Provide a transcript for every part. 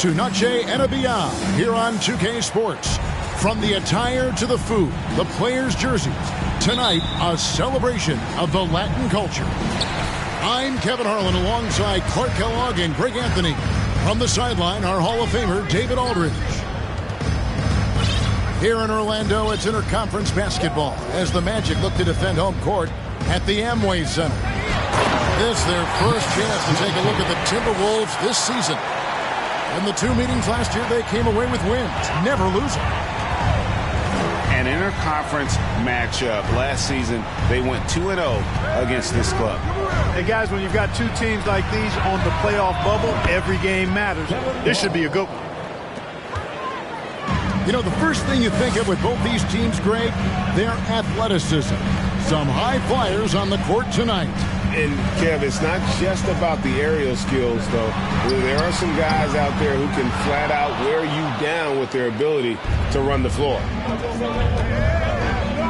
To Noche and beyond here on 2K Sports. From the attire to the food, the players' jerseys. Tonight, a celebration of the Latin culture. I'm Kevin Harlan alongside Clark Kellogg and Greg Anthony. From the sideline, our Hall of Famer, David Aldridge. Here in Orlando, it's interconference basketball as the Magic look to defend home court at the Amway Center. This is their first chance to take a look at the Timberwolves this season. In the two meetings last year, they came away with wins, never losing. An interconference matchup. Last season, they went 2-0 against this club. Hey, guys, when you've got two teams like these on the playoff bubble, every game matters. This should be a good one. You know, the first thing you think of with both these teams, Greg, their athleticism. Some high flyers on the court tonight. And, Kev, it's not just about the aerial skills, though. There are some guys out there who can flat out wear you down with their ability to run the floor.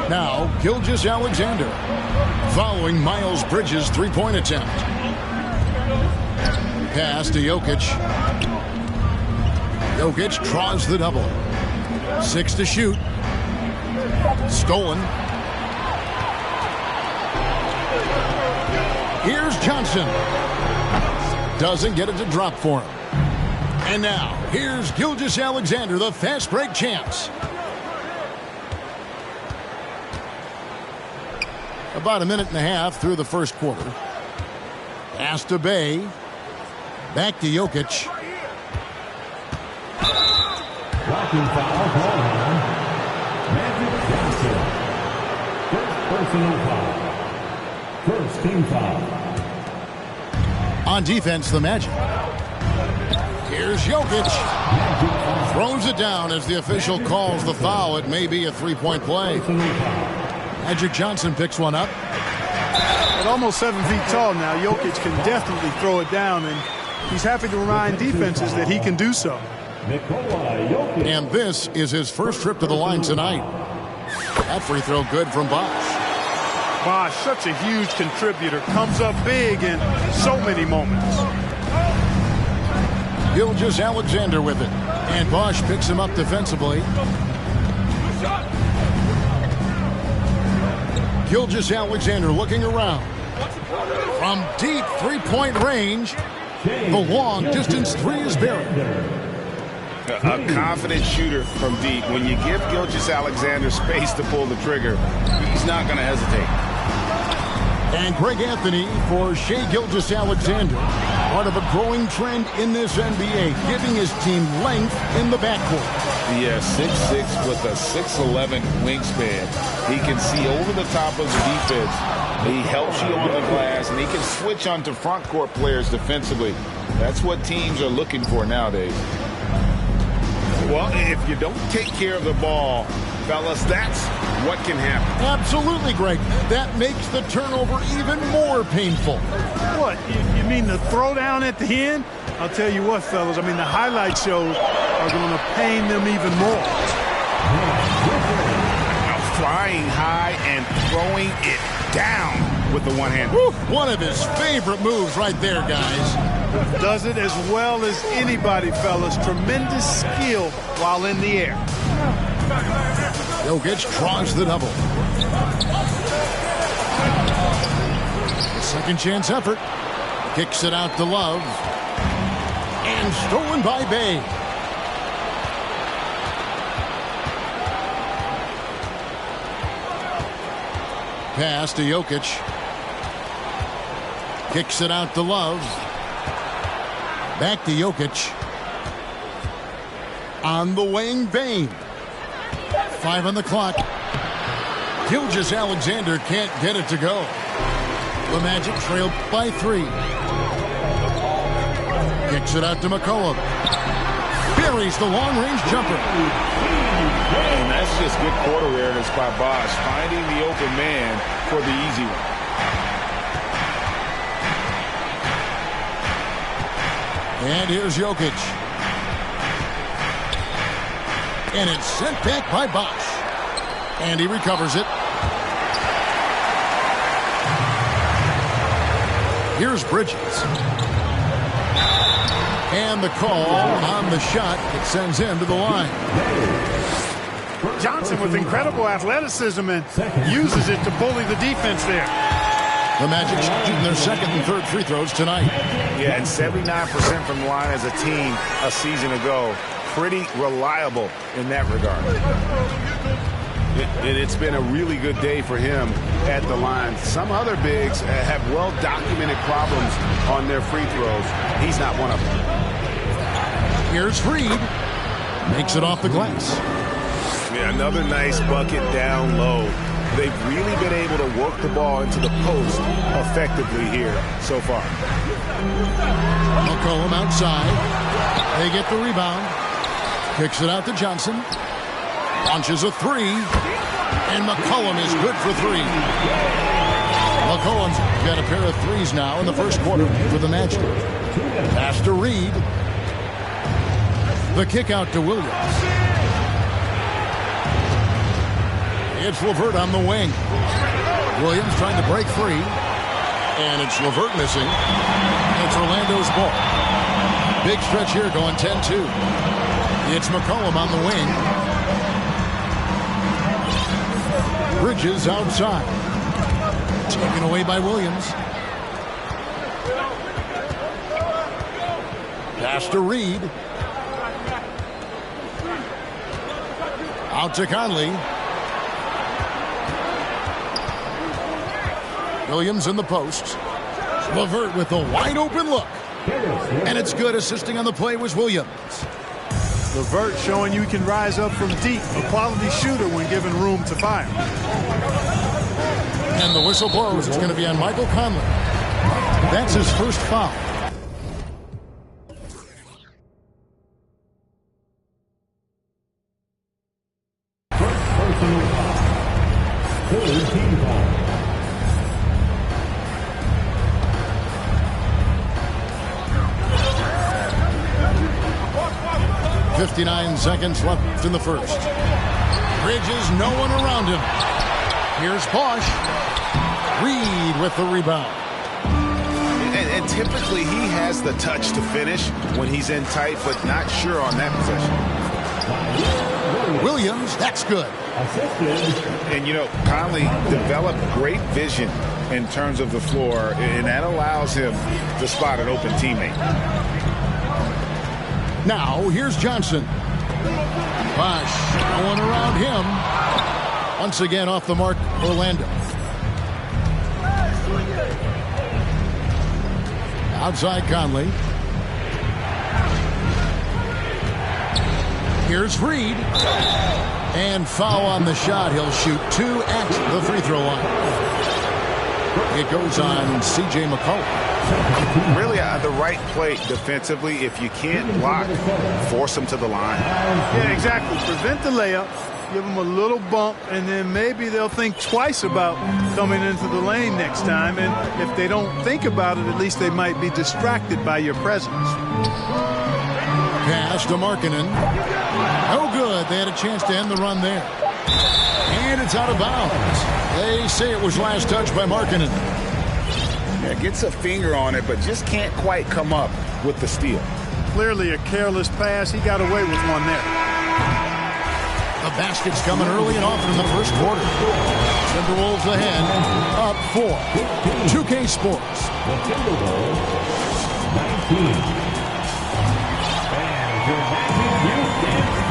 Now, Gilgeous-Alexander following Miles Bridges' three-point attempt. Pass to Jokic. Jokic draws the double. 6 to shoot. Stolen. Here's Johnson. Doesn't get it to drop for him. And now, here's Gilgeous-Alexander, the fast break champs. About a minute and a half through the first quarter. Pass to Bay. Back to Jokic. Blocking foul, ball on. Magic Johnson. First personal foul. First team foul. On defense, the Magic. Here's Jokic. Throws it down as the official calls the foul. It may be a three-point play. Magic Johnson picks one up. At almost 7 feet tall now, Jokic can definitely throw it down, and he's happy to remind defenses that he can do so. And this is his first trip to the line tonight. That free throw good from Bosh. Bosh, such a huge contributor, comes up big in so many moments. Gilgeous-Alexander with it. And Bosh picks him up defensively. Gilgeous-Alexander looking around. From deep three-point range, the long-distance three is buried. A confident shooter from deep. When you give Gilgeous-Alexander space to pull the trigger, he's not going to hesitate. And Greg Anthony for Shai Gilgeous-Alexander, part of a growing trend in this NBA, giving his team length in the backcourt. Yeah, 6'6" with a 6'11" wingspan. He can see over the top of the defense. He helps you on the glass, and he can switch onto front court players defensively. That's what teams are looking for nowadays. Well, if you don't take care of the ball, fellas, that's what can happen. Absolutely, Greg. That makes the turnover even more painful. What, you mean the throwdown at the end? I'll tell you what, fellas, I mean, the highlight shows are going to pain them even more. Flying high and throwing it down with the one hand. One of his favorite moves right there, guys. Does it as well as anybody, fellas. Tremendous skill while in the air. Jokic draws the double. Second chance effort. Kicks it out to Love. And stolen by Bay. Pass to Jokic. Kicks it out to Love. Back to Jokic. On the wing, Bane. 5 on the clock. Gilgeous-Alexander can't get it to go. The Magic trailed by 3. Kicks it out to McCollum. Buries the long-range jumper. And that's just good court awareness by Bosh, finding the open man for the easy one. And here's Jokic. And it's sent back by Bosh. And he recovers it. Here's Bridges. And the call on the shot that sends him to the line. Johnson with incredible athleticism and uses it to bully the defense there. The Magic shooting their second and third free throws tonight. Yeah, and 79% from the line as a team a season ago. Pretty reliable in that regard. It's been a really good day for him at the line. Some other bigs have well-documented problems on their free throws. He's not one of them. Here's Reed. Makes it off the glass. Yeah, another nice bucket down low. They've really been able to work the ball into the post effectively here so far. McCollum outside. They get the rebound. Kicks it out to Johnson. Launches a three. And McCollum is good for three. McCollum's got a pair of threes now in the first quarter for the Magic. Pass to Reed. The kick out to Williams. It's LeVert on the wing. Williams trying to break free. And it's LeVert missing. It's Orlando's ball. Big stretch here going 10-2. It's McCollum on the wing. Bridges outside. Taken away by Williams. Pass to Reed. Out to Conley. Williams in the post. LeVert with a wide open look. And it's good. Assisting on the play was Williams. LeVert showing you can rise up from deep. A quality shooter when given room to fire. And the whistle blows. It's going to be on Michael Conley. That's his first foul. Team foul. 59 seconds left in the first. Bridges, no one around him. Here's Bosch. Reed with the rebound. And typically he has the touch to finish when he's in tight, but not sure on that possession. Williams, that's good. And, you know, Conley developed great vision in terms of the floor, and that allows him to spot an open teammate. Now, here's Johnson. Bosch, no one around him. Once again off the mark, Orlando. Outside Conley. Here's Reed. And foul on the shot. He'll shoot two at the free throw line. It goes on C.J. McCollum. Really the right play defensively. If you can't block, force him to the line. Yeah, exactly. Prevent the layup. Give them a little bump, and then maybe they'll think twice about coming into the lane next time. And if they don't think about it, at least they might be distracted by your presence. Pass to Markkanen. No good. They had a chance to end the run there. And it's out of bounds. They say it was last touched by Markkanen. Yeah, gets a finger on it, but just can't quite come up with the steal. Clearly a careless pass. He got away with one there. The basket's coming early and often in the first quarter. Timberwolves ahead, up 4. 2K Sports. The Timberwolves, 19.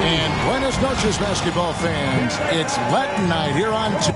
And buenas noches, basketball fans. It's Latin night here on 2.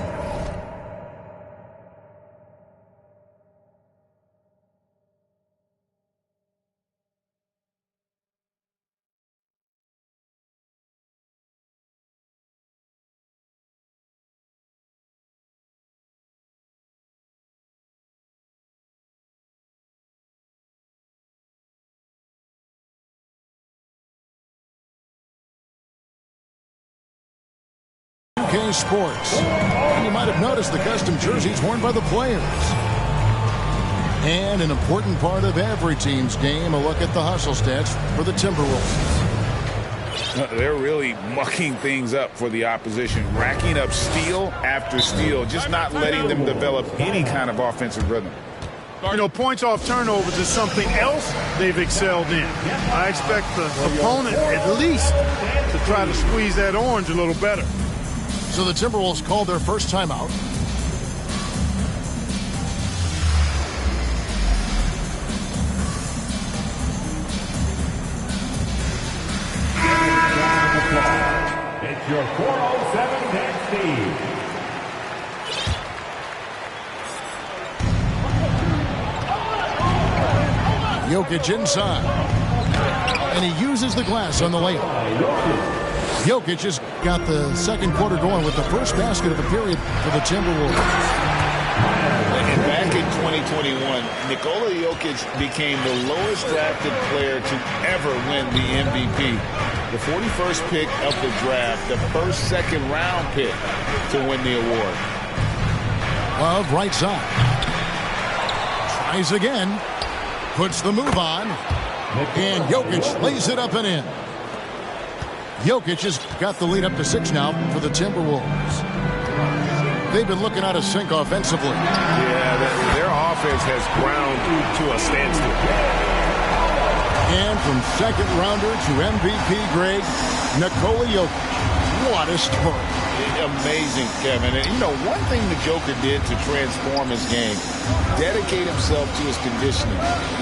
K Sports. And you might have noticed the custom jerseys worn by the players. And an important part of every team's game, a look at the hustle stats for the Timberwolves. They're really mucking things up for the opposition, racking up steal after steal, just not letting them develop any kind of offensive rhythm. You know, points off turnovers is something else they've excelled in. I expect the opponent at least to try to squeeze that orange a little better. So the Timberwolves called their first timeout. It's your 407 10 speed. Jokic inside. And he uses the glass on the layup. Jokic has got the second quarter going with the first basket of the period for the Timberwolves. And back in 2021, Nikola Jokic became the lowest drafted player to ever win the MVP. The 41st pick of the draft, the first second-round pick to win the award. Love right side. Tries again. Puts the move on. And Jokic lays it up and in. Jokic has got the lead up to 6 now for the Timberwolves. They've been looking out of sync offensively. Yeah, their offense has ground to a standstill. And from second rounder to MVP grade, Nikola Jokic. What a story. Amazing, Kevin. And, you know, one thing the Joker did to transform his game, dedicate himself to his conditioning.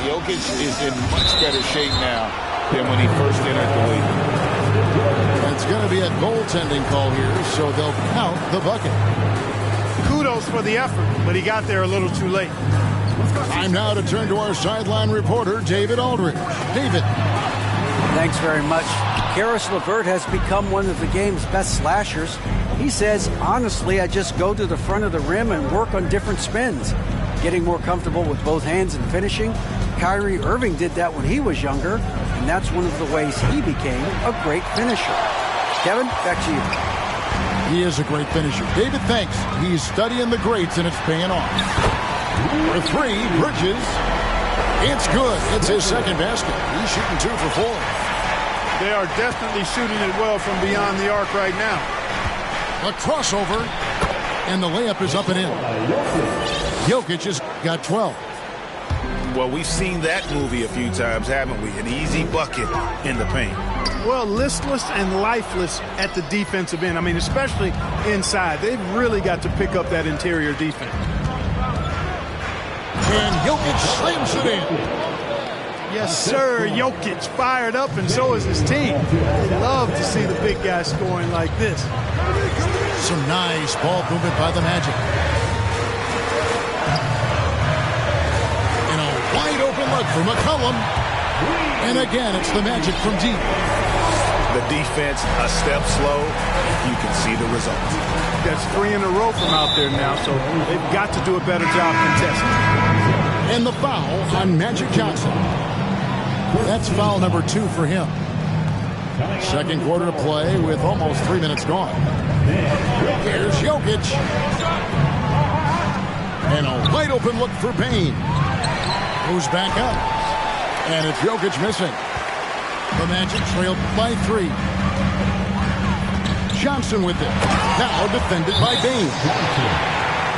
Jokic is in much better shape now than when he first entered the league. It's going to be a goaltending call here, so they'll count the bucket. Kudos for the effort, but he got there a little too late. Time now to turn to our sideline reporter, David Aldridge. David. Thanks very much. Karis LeVert has become one of the game's best slashers. He says, honestly, I just go to the front of the rim and work on different spins. Getting more comfortable with both hands and finishing. Kyrie Irving did that when he was younger, and that's one of the ways he became a great finisher. Kevin, back to you. He is a great finisher. David, thanks. He's studying the greats, and it's paying off. For 3, Bridges. It's good. It's his second basket. He's shooting 2 for 4. They are definitely shooting it well from beyond the arc right now. A crossover, and the layup is up and in. Jokic has got 12. Well, we've seen that movie a few times, haven't we? An easy bucket in the paint. Well, listless and lifeless at the defensive end. I mean, especially inside. They've really got to pick up that interior defense. And Jokic slams it in. Yes, sir. Jokic fired up, and so is his team. Love to see the big guy scoring like this. Some nice ball movement by the Magic. And a wide open look for McCollum. And again, it's the Magic from deep. The defense a step slow. You can see the result. That's 3 in a row from out there now, so they've got to do a better job contesting. And the foul on Magic Johnson. That's foul number 2 for him. Second quarter to play with almost 3 minutes gone. Here's Jokic. And a wide open look for Payne. Moves back up. And it's Jokic missing. The Magic trailed by 3. Johnson with it. Now defended by Payne.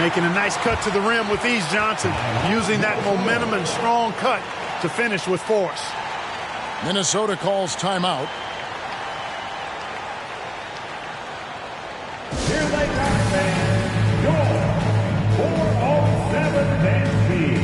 Making a nice cut to the rim with ease, Johnson. Using that momentum and strong cut to finish with force. Minnesota calls timeout. Here they come, fans. Your 407 10 speed.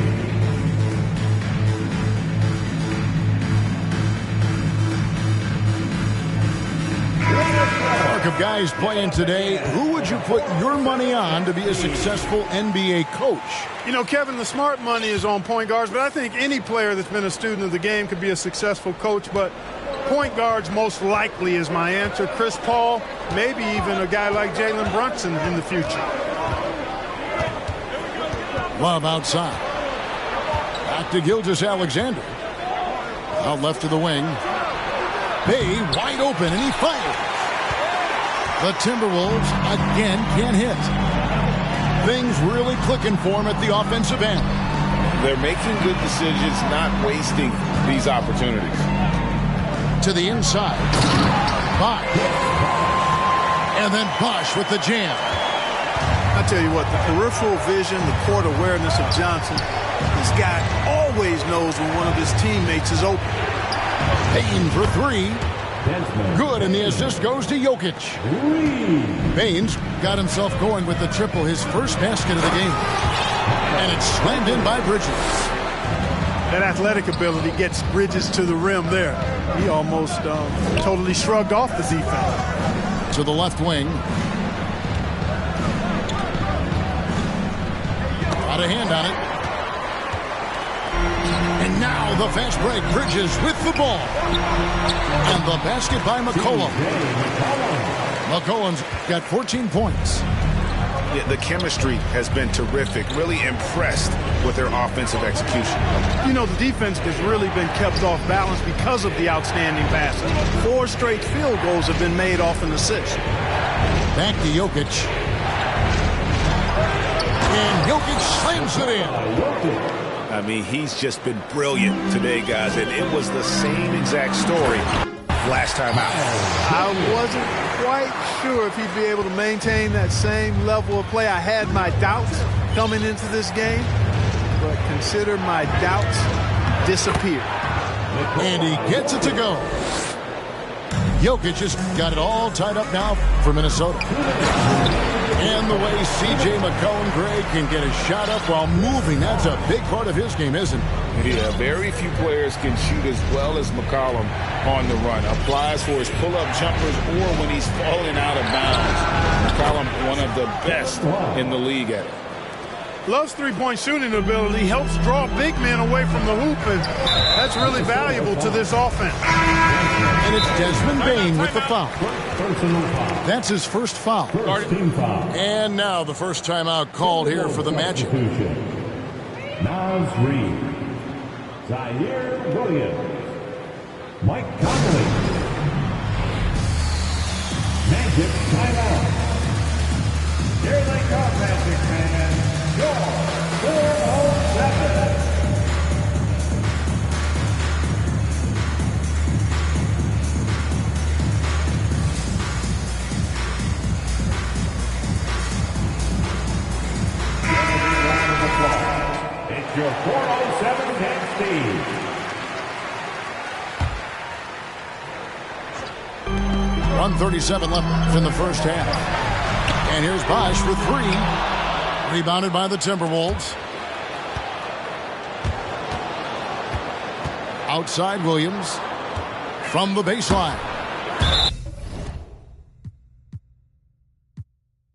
Mark of guys playing today, who would you put your money on to be a successful NBA coach? You know, Kevin, the smart money is on point guards, but I think any player that's been a student of the game could be a successful coach, but point guards most likely is my answer. Chris Paul, maybe even a guy like Jalen Brunson in the future. Love outside. Back to Gilgeous-Alexander. Out left to the wing. Bay wide open, and he fires. The Timberwolves again can't hit. Things really clicking for him at the offensive end. They're making good decisions, not wasting these opportunities. To the inside. Bosh. And then Bosh with the jam. Now, I tell you what, the peripheral vision, the court awareness of Johnson, this guy always knows when one of his teammates is open. Payne for three. Good, and the assist goes to Jokic. Baines got himself going with the triple, his first basket of the game. And it's slammed in by Bridges. That athletic ability gets Bridges to the rim there. He almost totally shrugged off the defense. To the left wing. Got a hand on it. And now the fast break. Bridges with the ball. And the basket by McCollum. McCollum's got 14 points. Yeah, the chemistry has been terrific. Really impressed with their offensive execution. You know, the defense has really been kept off balance because of the outstanding passes. 4 straight field goals have been made off an assist. Back to Jokic. And Jokic slams it in. I mean, he's just been brilliant today, guys. And it was the same exact story last time out. I wasn't quite sure if he'd be able to maintain that same level of play. I had my doubts coming into this game, but consider my doubts disappeared. And he gets it to go. Jokic just got it all tied up now for Minnesota. And the way C.J. McCollum-Gray can get a shot up while moving, that's a big part of his game, isn't it? Yeah, very few players can shoot as well as McCollum on the run. Applies for his pull-up jumpers or when he's falling out of bounds. McCollum, one of the best in the league at it. Love's three-point shooting ability helps draw big men away from the hoop, and that's really valuable to this offense. And it's Desmond Bane with the foul. That's his first foul. And now the first timeout called here for the Magic. Naz Reid, Zaire Williams, Mike Conley. Magic timeout. Here they come, Magic fans. Your 407. It's your 407 Kansas City. 1:37 left in the first half. And here's Bosch with three. Rebounded by the Timberwolves. Outside Williams. From the baseline.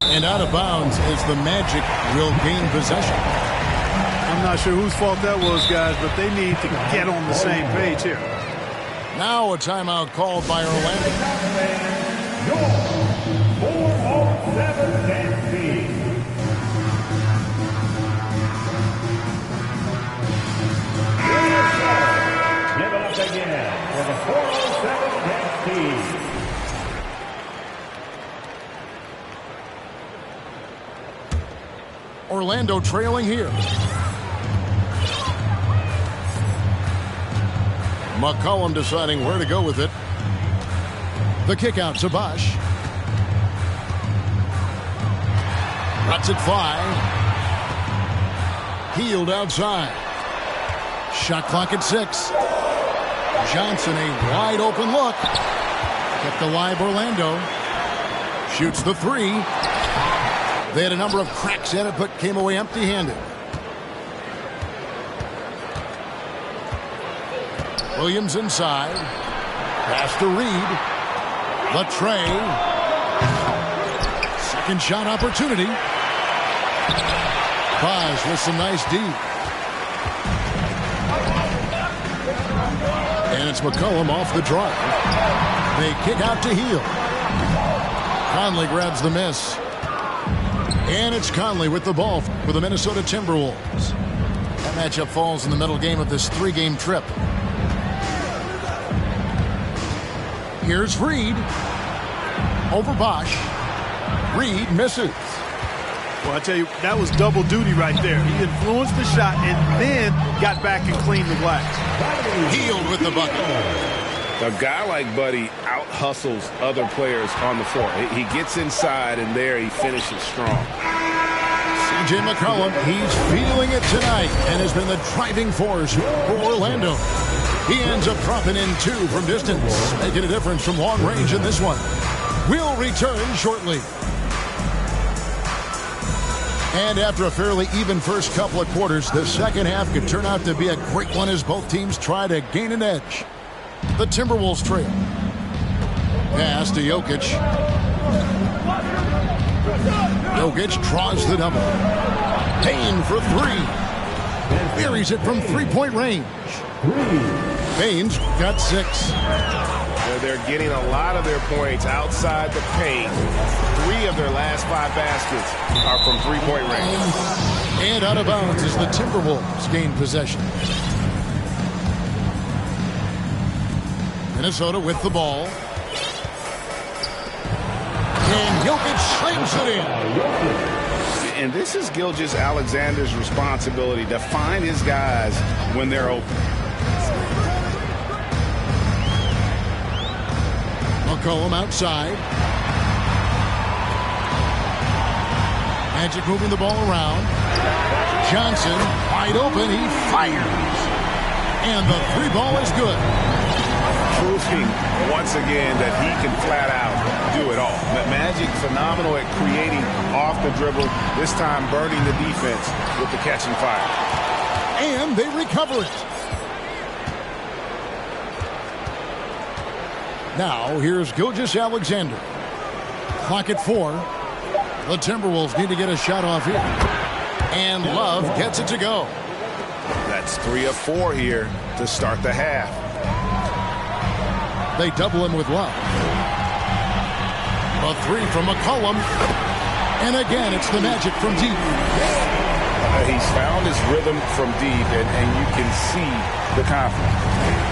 And out of bounds as the Magic will gain possession. I'm not sure whose fault that was, guys, but they need to get on the same page here. Now a timeout called by Orlando. Your 407 Kansas City. Give it up again for the 407 Kansas City. Orlando trailing here. McCollum deciding where to go with it. The kick out to Bosch. Lets it fly. Healed outside. Shot clock at 6. Johnson, a wide open look. Kept alive Orlando. Shoots the three. They had a number of cracks at it, but came away empty-handed. Williams inside. Pass to Reed. Latrey. Second shot opportunity. Bosch with some nice D. And it's McCollum off the drive. They kick out to Hield. Conley grabs the miss. And it's Conley with the ball for the Minnesota Timberwolves. That matchup falls in the middle game of this 3-game trip. Here's Reed. Over Bosch. Reed misses. Well, I tell you, that was double duty right there. He influenced the shot and then got back and cleaned the glass. Hield with the bucket. A guy like Buddy out-hustles other players on the floor. He gets inside, and there he finishes strong. C.J. McCollum, he's feeling it tonight and has been the driving force for Orlando. He ends up dropping in 2 from distance, making a difference from long range in this one. We'll return shortly. And after a fairly even first couple of quarters, the second half could turn out to be a great one as both teams try to gain an edge. The Timberwolves trail. Pass to Jokic. Jokic draws the double. Payne for 3. Buries it from three-point range. Payne's got 6. They're getting a lot of their points outside the paint. 3 of their last 5 baskets are from three-point range. And out of bounds as the Timberwolves gain possession. Minnesota with the ball. And Jokic slams it in. And this is Gilgeous-Alexander's responsibility to find his guys when they're open. McCollum outside. Magic moving the ball around. Johnson wide open. He fires. And the 3 ball is good. Proving once again that he can flat out do it all. Magic phenomenal at creating off the dribble. This time burning the defense with the catch and fire. And they recover it. Now, here's Gilgeous-Alexander. Clock at 4. The Timberwolves need to get a shot off here. And Love gets it to go. That's 3 of 4 here to start the half. They double him with Love. A 3 from McCollum. And again, it's the Magic from deep. He's found his rhythm from deep, and you can see the confidence.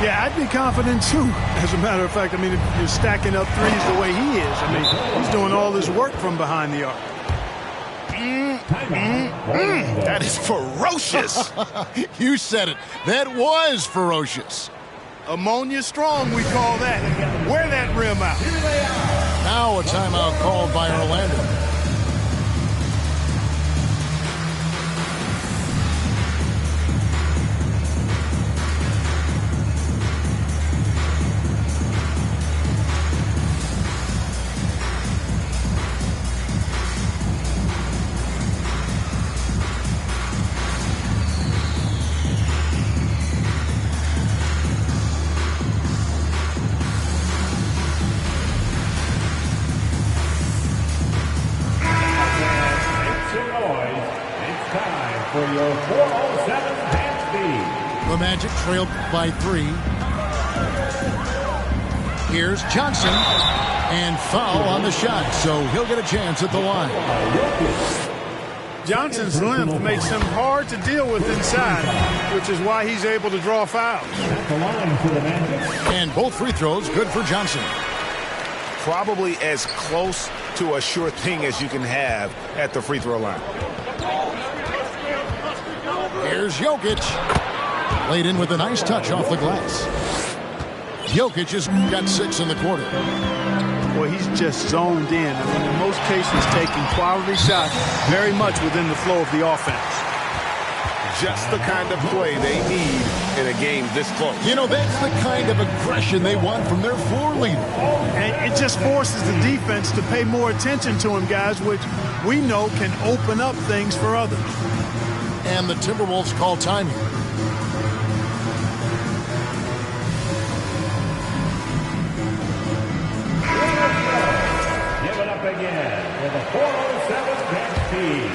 Yeah, I'd be confident too. As a matter of fact, I mean, if you're stacking up threes the way he is, I mean, he's doing all this work from behind the arc. That is ferocious. You said it. That was ferocious. Ammonia strong, we call that. Wear that rim out. Now a timeout called by Orlando. The Magic trailed by 3. Here's Johnson. And foul on the shot, so he'll get a chance at the line. Johnson's length makes him hard to deal with inside, which is why he's able to draw fouls. And both free throws good for Johnson. Probably as close to a sure thing as you can have at the free throw line. Here's Jokic. Laid in with a nice touch off the glass. Jokic has got 6 in the quarter. Well, he's just zoned in. I mean, in most cases, taking quality shots very much within the flow of the offense. Just the kind of play they need in a game this close. You know, that's the kind of aggression they want from their floor leader. And it just forces the defense to pay more attention to him, guys, which we know can open up things for others. And the Timberwolves call time here. Give it up again with a 4:07 bench speed.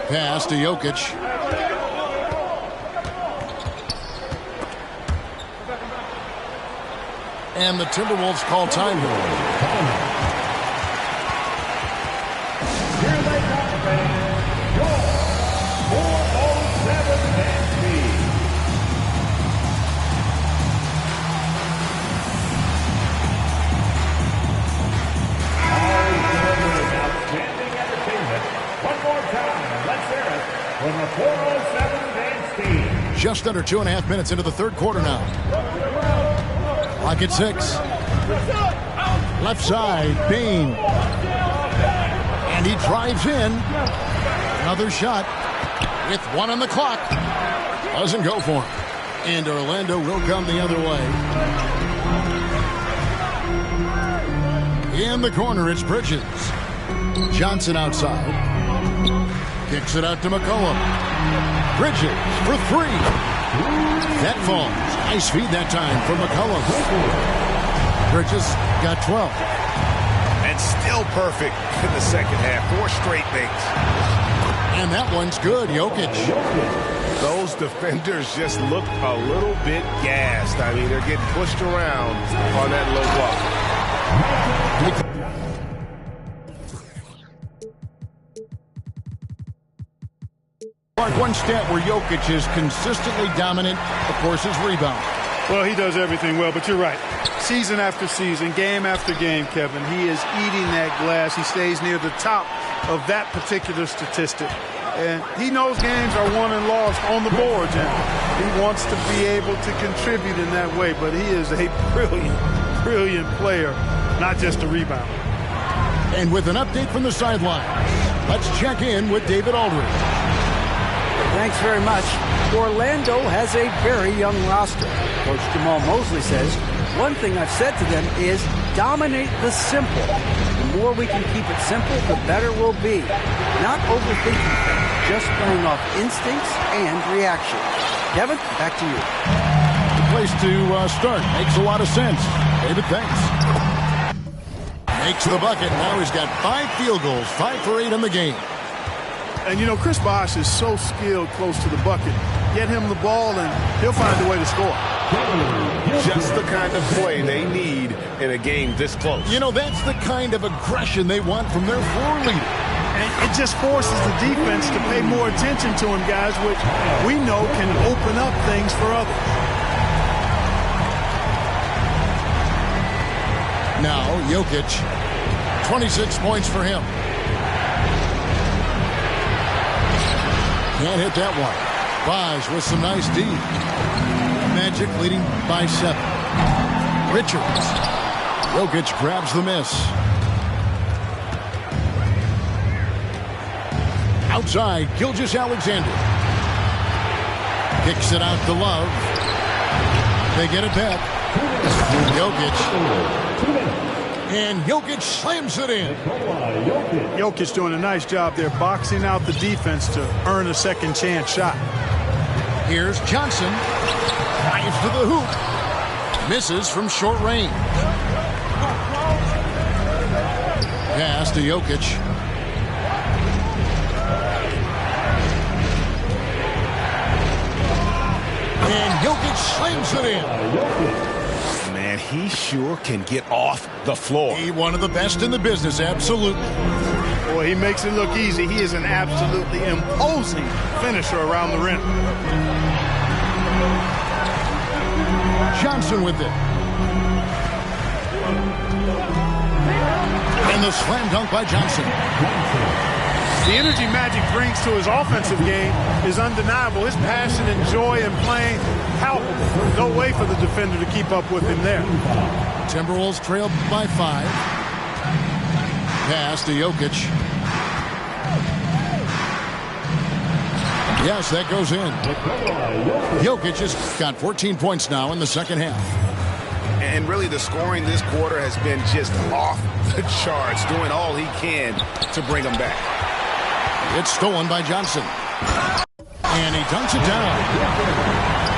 Pass to Jokic. And the Timberwolves call time here. Here they come, fans. Your 4:07 bench speed. Always delivering outstanding entertainment. One more time, let's hear it for the 4:07 bench speed. Just under 2.5 minutes into the third quarter now. Clock at 6. Left side, Bain. And he drives in. Another shot with 1 on the clock. Doesn't go for him. And Orlando will come the other way. In the corner, it's Bridges. Johnson outside. Kicks it out to McCollum. Bridges for 3. That falls. Nice feed that time for McCollum. Bridges got 12. And still perfect in the second half. 4 straight makes. And that one's good. Jokic. Those defenders just look a little bit gassed. I mean, they're getting pushed around on that low block. One stat where Jokic is consistently dominant, of course, is rebound. Well, he does everything well, but you're right. Season after season, game after game, Kevin, he is eating that glass. He stays near the top of that particular statistic. And he knows games are won and lost on the boards, and he wants to be able to contribute in that way. But he is a brilliant player, not just a rebounder. And with an update from the sidelines, let's check in with David Aldridge. Thanks very much. Orlando has a very young roster. Coach Jamal Mosley says, one thing I've said to them is dominate the simple. The more we can keep it simple, the better we'll be. Not overthinking things, just playing off instincts and reaction. Kevin, back to you. The place to start. Makes a lot of sense. David, thanks. Makes the bucket. Now he's got 5 field goals, 5 for 8 in the game. And, you know, Chris Bosh is so skilled close to the bucket. Get him the ball, and he'll find a way to score. Just the kind of play they need in a game this close. You know, that's the kind of aggression they want from their floor leader. And it just forces the defense to pay more attention to him, guys, which we know can open up things for others. Now, Jokic, 26 points for him. Can't hit that one. Bosh with some nice D. Magic leading by 7. Richards. Jokic grabs the miss. Outside, Gilgeous-Alexander. Kicks it out to Love. They get it back. Jokic. And Jokic slams it in. Jokic doing a nice job there, boxing out the defense to earn a second chance shot. Here's Johnson. Drives to the hoop. Misses from short range. Pass to Jokic. And Jokic slams it in. Man, he sure can get off the floor. He one of the best in the business, absolutely. Boy, he makes it look easy. He is an absolutely imposing finisher around the rim. Johnson with it. And the slam dunk by Johnson. The energy Magic brings to his offensive game is undeniable. His passion and joy in playing, palpable. No way for the defender to keep up with him there. Timberwolves trail by 5. Pass to Jokic. Yes, that goes in. Jokic has got 14 points now in the second half. And really the scoring this quarter has been just off the charts, doing all he can to bring them back. It's stolen by Johnson. And he dunks it down.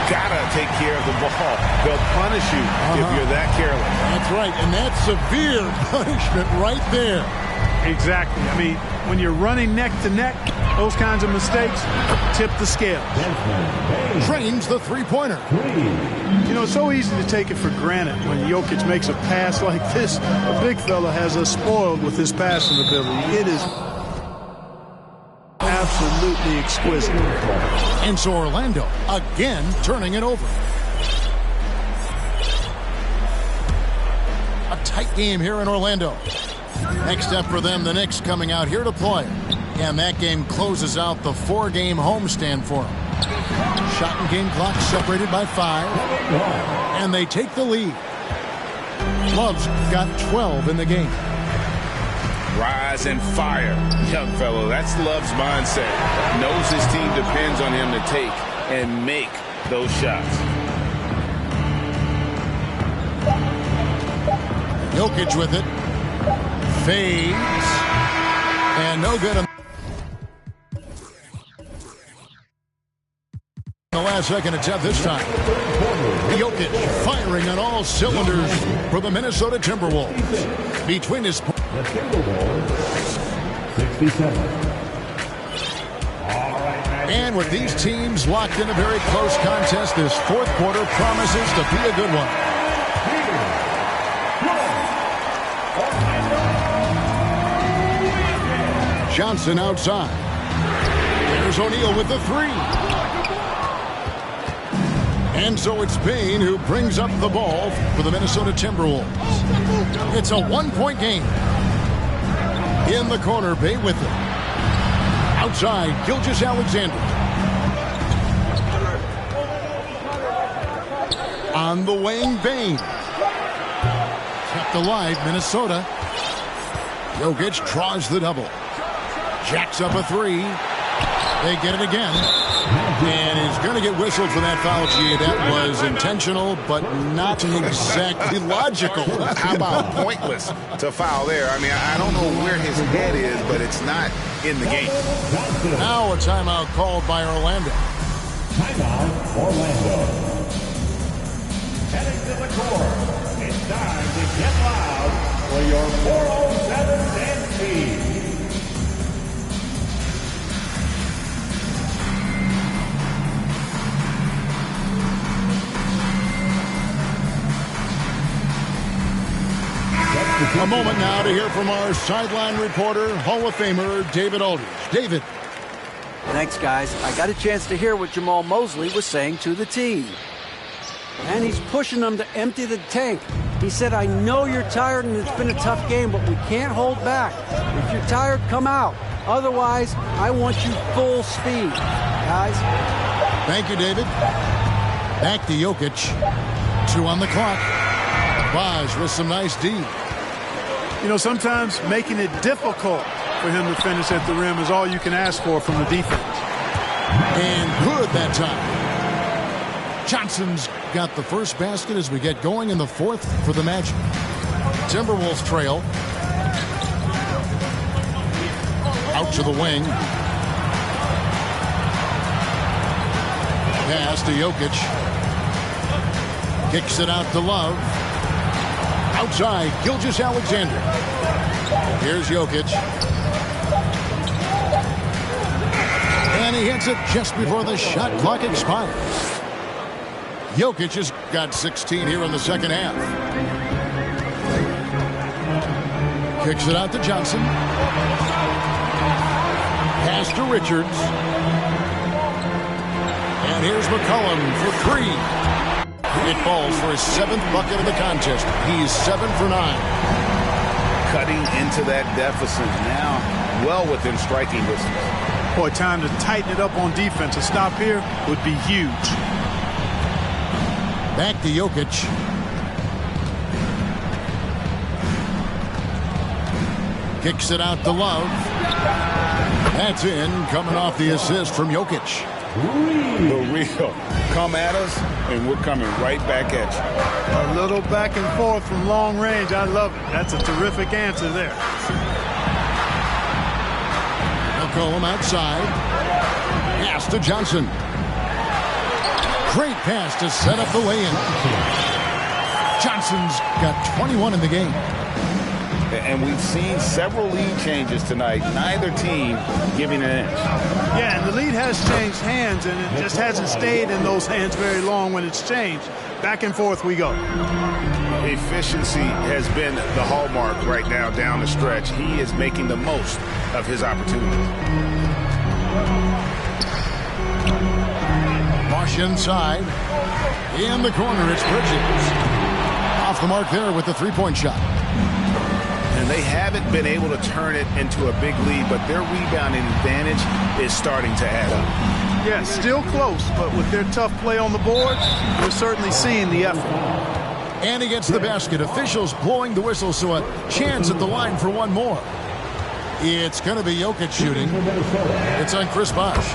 Gotta take care of the ball. They'll punish you if you're that careless. That's right, and that's severe punishment right there. Exactly. I mean, when you're running neck to neck, those kinds of mistakes tip the scale. Trains the three-pointer. You know, it's so easy to take it for granted when Jokic makes a pass like this. The big fella has us spoiled with his passing ability. It is absolutely exquisite. And so Orlando again turning it over. A tight game here in Orlando. Next up for them, the Knicks coming out here to play. And that game closes out the 4-game homestand for them. Shot and game clock separated by 5. And they take the lead. Love's got 12 in the game. Rise and fire, young fellow. That's Love's mindset. Knows his team depends on him to take and make those shots. Jokic with it. Fades. And no good. The last second attempt this time. Jokic firing on all cylinders for the Minnesota Timberwolves. Between his... The Timberwolves, 67. And with these teams locked in a very close contest, this fourth quarter promises to be a good one. Johnson outside. There's O'Neal with the three. And so it's Payne who brings up the ball for the Minnesota Timberwolves. It's a one-point game. In the corner, Payne with it. Outside, Gilgeous-Alexander. On the wing, Payne. Kept alive, Minnesota. Jokic draws the double. Jacks up a three. They get it again. And he's going to get whistled for that foul, G. That was intentional, but not exactly logical. How about pointless to foul there? I mean, I don't know where his head is, but it's not in the game. Now a timeout called by Orlando. Timeout, Orlando. Heading to the court. It's time to get loud for your 407 dance team. A moment now to hear from our sideline reporter, Hall of Famer David Aldridge. David. Thanks, guys. I got a chance to hear what Jamal Mosley was saying to the team. And he's pushing them to empty the tank. He said, I know you're tired and it's been a tough game, but we can't hold back. If you're tired, come out. Otherwise, I want you full speed. Guys. Thank you, David. Back to Jokic. 2 on the clock. Baj with some nice D. You know, sometimes making it difficult for him to finish at the rim is all you can ask for from the defense. And good that time. Johnson's got the first basket as we get going in the fourth for the Magic. Timberwolves trail. Out to the wing. Pass to Jokic. Kicks it out to Love. Outside, Gilgeous-Alexander. Here's Jokic. And he hits it just before the shot clock expires. Jokic has got 16 here in the second half. Kicks it out to Johnson. Pass to Richards. And here's McCollum for three. It falls for his 7th bucket of the contest. He's 7 for 9. Cutting into that deficit now, well within striking distance. Boy, time to tighten it up on defense. A stop here would be huge. Back to Jokic. Kicks it out to Love. That's in, coming off the assist from Jokic. The real. Come at us, and we're coming right back at you. A little back and forth from long range. I love it. That's a terrific answer there. McCollum outside. Pass to Johnson. Great pass to set up the lay-in. Johnson's got 21 in the game. And we've seen several lead changes tonight. Neither team giving an inch. Yeah, and the lead has changed hands, and it just hasn't stayed in those hands very long when it's changed. Back and forth we go. Efficiency has been the hallmark right now down the stretch. He is making the most of his opportunity. Bosh inside. In the corner, it's Bridges. Off the mark there with the three-point shot. And they haven't been able to turn it into a big lead, but their rebounding advantage is starting to add up. Yeah, still close, but with their tough play on the board, we're certainly seeing the effort. And he gets the basket. Officials blowing the whistle, so a chance at the line for one more. It's going to be Jokic shooting. It's on Chris Bosh.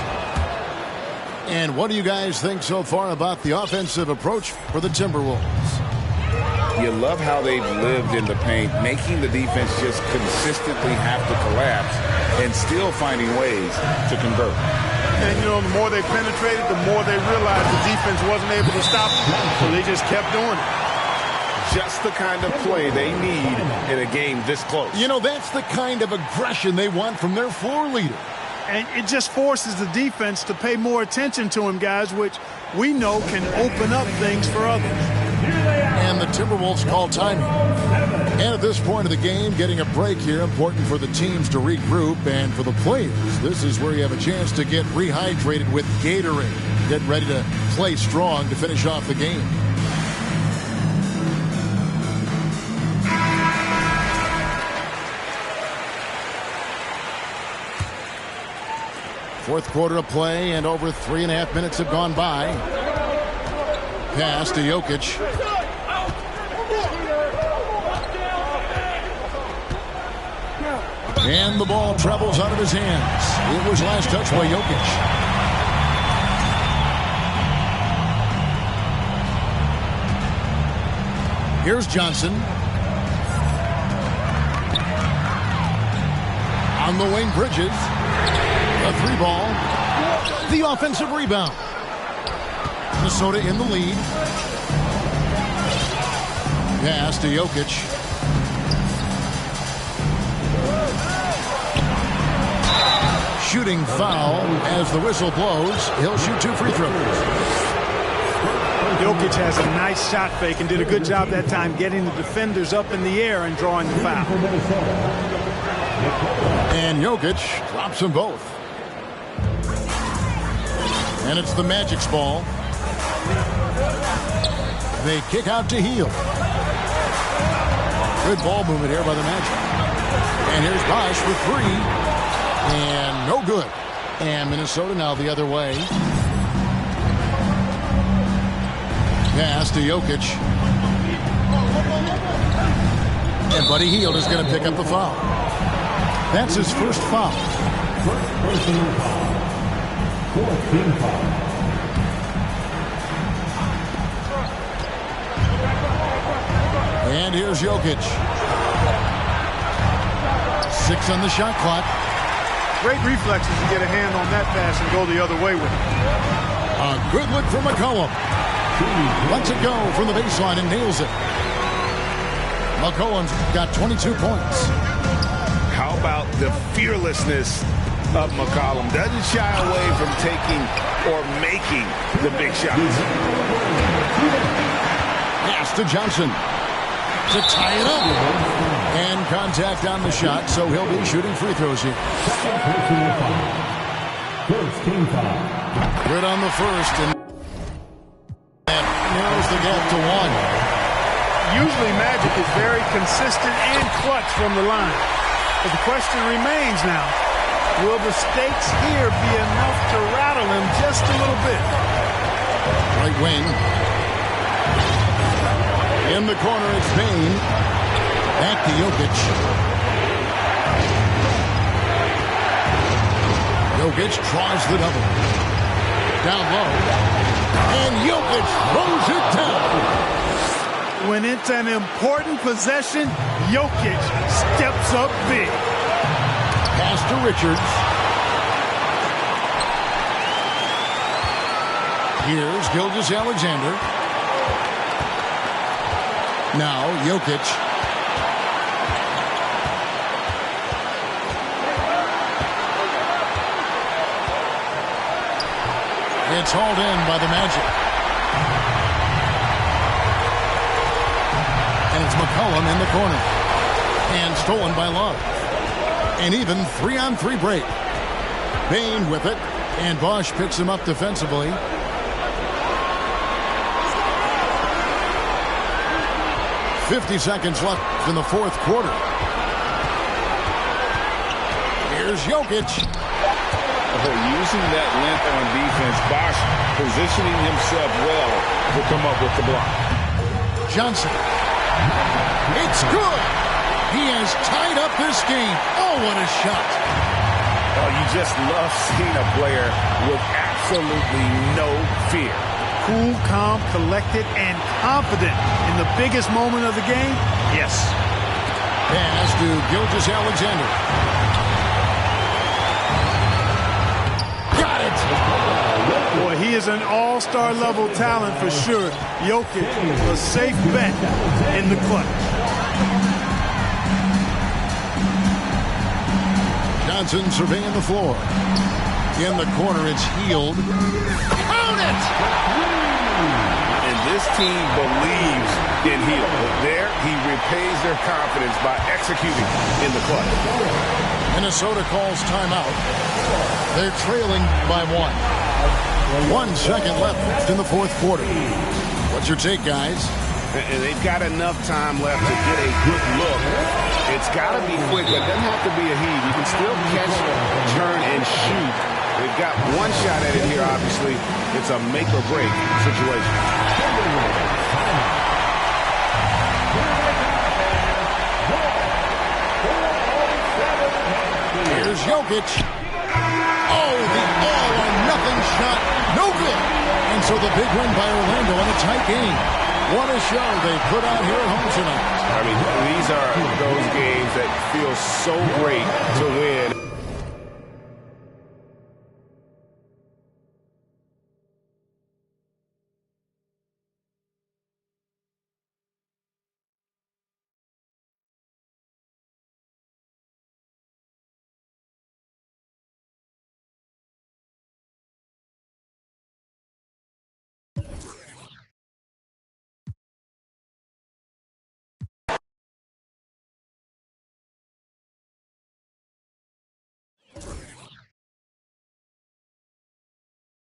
And what do you guys think so far about the offensive approach for the Timberwolves? You love how they've lived in the paint, making the defense just consistently have to collapse and still finding ways to convert. And, you know, the more they penetrated, the more they realized the defense wasn't able to stop them, so they just kept doing it. Just the kind of play they need in a game this close. You know, that's the kind of aggression they want from their floor leader. And it just forces the defense to pay more attention to him, guys, which we know can open up things for others. And the Timberwolves call timing. And at this point of the game, getting a break here, important for the teams to regroup. And for the players, this is where you have a chance to get rehydrated with Gatorade. Get ready to play strong to finish off the game. Fourth quarter of play, and over 3.5 minutes have gone by. Pass to Jokic. And the ball travels out of his hands. It was last touch by Jokic. Here's Johnson. On the wing, Bridges. A three ball. The offensive rebound. Minnesota in the lead. Pass to Jokic. Shooting foul as the whistle blows. He'll shoot 2 free throws. Jokic has a nice shot fake and did a good job that time getting the defenders up in the air and drawing the foul. And Jokic drops them both. And it's the Magic's ball. They kick out to Hield. Good ball movement here by the Magic. And here's Bosh for 3. And no good. And Minnesota now the other way. Pass to Jokic. And Buddy Hield is going to pick up the foul. That's his first foul. And here's Jokic. 6 on the shot clock. Great reflexes to get a hand on that pass and go the other way with it. A good look from McCollum. Lets it go from the baseline and nails it. McCollum's got 22 points. How about the fearlessness of McCollum? Doesn't shy away from taking or making the big shots. Pass to Johnson to tie it up. And contact on the shot, so he'll be shooting free throws here. Good on the first, and narrows the gap to 1. Usually Magic is very consistent and clutch from the line. But the question remains now, will the stakes here be enough to rattle him just a little bit? Right wing. In the corner, it's Bane. Back to Jokic. Jokic tries the double. Down low. And Jokic throws it down. When it's an important possession, Jokic steps up big. Pass to Richards. Here's Gilgeous-Alexander. Now Jokic. It's hauled in by the Magic. And it's McCollum in the corner. And stolen by Love. An even 3-on-3 break. Bane with it. And Bosh picks him up defensively. .50 seconds left in the fourth quarter. Here's Jokic. Using that length on defense, Bosh positioning himself well to come up with the block. Johnson. It's good. He has tied up this game. Oh, what a shot. Oh, you just love seeing a player with absolutely no fear. Cool, calm, collected, and confident in the biggest moment of the game? Yes. Pass to Gilgeous-Alexander. Got it. Boy, he is an all-star level talent for sure. Jokic, a safe bet in the clutch. Johnson surveying the floor. In the corner, it's Healed. Count it! And this team believes in Hield. There, he repays their confidence by executing in the clutch. Minnesota calls timeout. They're trailing by 1. 1 second left in the fourth quarter. What's your take, guys? And they've got enough time left to get a good look. It's got to be quick, but it doesn't have to be a heave. You can still catch, turn, and shoot. They've got one shot at it here, obviously. It's a make-or-break situation. Here's Jokic. Oh, the all-or-nothing shot. No good. And so the big win by Orlando in a tight game. What a show they put out here at home tonight. I mean, these are those games that feel so great to win.